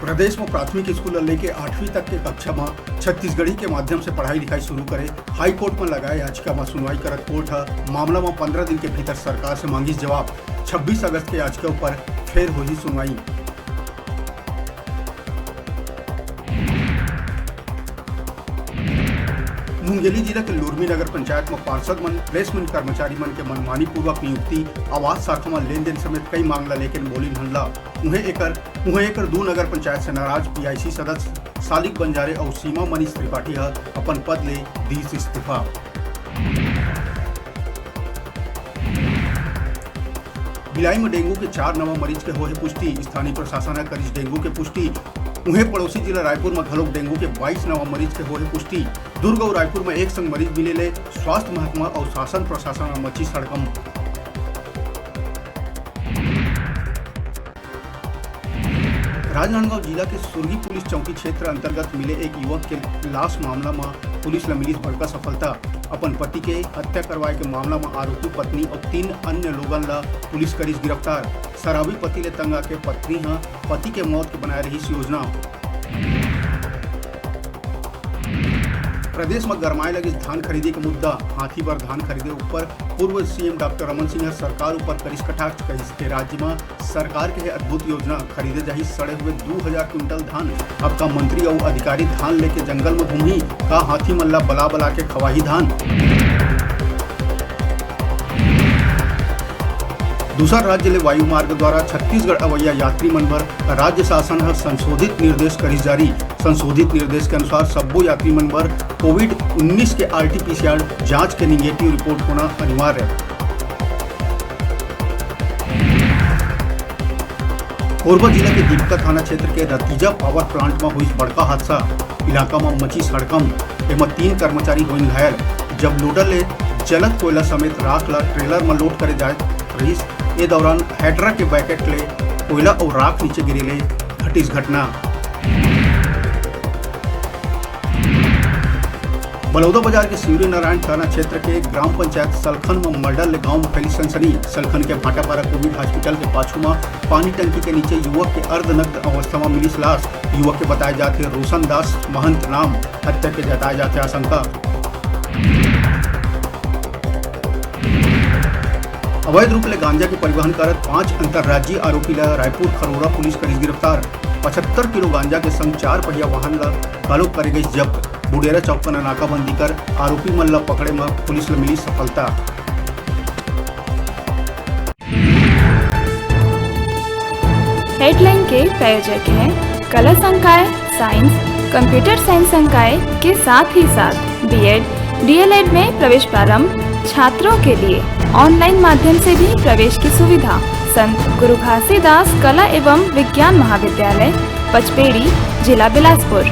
प्रदेश में प्राथमिक स्कूल लेके 8वीं तक के कक्षा में छत्तीसगढ़ी के माध्यम से पढ़ाई लिखाई शुरू करे हाई कोर्ट में लगाए याचिका में सुनवाई करत कोर्ट है मामला में 15 दिन के भीतर सरकार से मांगी जवाब। 26 अगस्त के याचिका पर फिर हुई सुनवाई। मुंगेली जिला के लुरमी नगर पंचायत में पार्षद मन प्लेसमेंट कर्मचारी मन के मनमानी पूर्वक नियुक्ति आवास शाखा में लेन देन समेत कई मामला लेकिन बोली हल्ला उन्हें एकर 2 नगर पंचायत से नाराज पीआईसी सदस्य सालिक बंजारे और सीमा मनीष त्रिपाठी अपन पद ले दी इस्तीफा। भिलाई में डेंगू के 4 नवा मरीज के होए पुष्टि। स्थानीय प्रशासन ने करी डेंगू के पुष्टि। उन्हें पड़ोसी जिला रायपुर में घलोक डेंगू के 22 नवा मरीज के होए पुष्टि। दुर्ग और रायपुर में एक संग मरीज मिले। स्वास्थ्य महकमा और शासन प्रशासन में मची सड़कम। राजनांदगांव जिला के सुरगी पुलिस चौकी क्षेत्र अंतर्गत मिले एक युवक के लाश मामला में पुलिस ने मिली बड़का सफलता। अपन पति के हत्या करवाए के मामला में आरोपी पत्नी और 3 अन्य लोगन ला पुलिस करीस गिरफ्तार। शराबी पति ले तंग आके पत्नी पति के मौत के बनाए रही योजना। प्रदेश में गरमाए लगी धान खरीदी का मुद्दा। हाथी भर धान खरीदे ऊपर पूर्व सीएम डॉक्टर रमन सिंह सरकार ऊपर करिस कटाक्ष कहिस के राज्य में सरकार के अद्भुत योजना खरीदे जाही सड़े हुए 2000 क्विंटल धान। अब का मंत्री और अधिकारी धान लेके जंगल में घूमी का हाथी मल्ला बला बला के खवाही धान। दूसरा राज्य ले वायु मार्ग द्वारा छत्तीसगढ़ अवैया यात्री मन भर राज्य शासन है संशोधित निर्देश करी जारी। संशोधित निर्देश के अनुसार सब्बो यात्री मन भर कोविड-19 के RT-PCR जांच के निगेटिव रिपोर्ट होना अनिवार्य। कोरबा जिला के दीपका थाना क्षेत्र के रतीजा पावर प्लांट में हुई बड़का हादसा। इलाका में मची सड़कम एवं 3 कर्मचारी हुई घायल। जब लोडर ले जलत कोयला समेत राख ला ट्रेलर में लोड करे जाए रही ए दौरान हेड्रा के बैकेट ले कोयला और राख नीचे गिरेले घटिस घटना। बलौदा बाजार के शिवरी नारायण थाना क्षेत्र के ग्राम पंचायत सलखन में मर्डल गांव में फैली सनसनी। सलखन के भाटापारा कोविड हॉस्पिटल के पाछू में पानी टंकी के नीचे युवक के अर्धनग्न अवस्था में मिली लाश। युवक के बताए जाते रोशन दास महंत नाम। हत्या के जताए जाते आशंका। अवैध रूप ले गांजा के परिवहन करत 5 अंतर्राज्यीय आरोपी ला रायपुर खरोड़ा पुलिस करी गिरफ्तार। 75 किलो गांजा के संग 4 पहिया वाहन ला घलोक करे गई जब्त। बुडेरा चौक पर नाकाबंदी कर आरोपी मन ला पकड़े में पुलिस ला मिली सफलता। हेडलाइन के प्रायोजक हैं कला संकाय साइंस, कंप्यूटर साइंस संकाय के साथ ही साथ बीएड, डीएलएड में प्रवेश प्रारंभ। छात्रों के लिए ऑनलाइन माध्यम से भी प्रवेश की सुविधा। संत गुरु घासीदास कला एवं विज्ञान महाविद्यालय, पचपेड़ी, जिला बिलासपुर।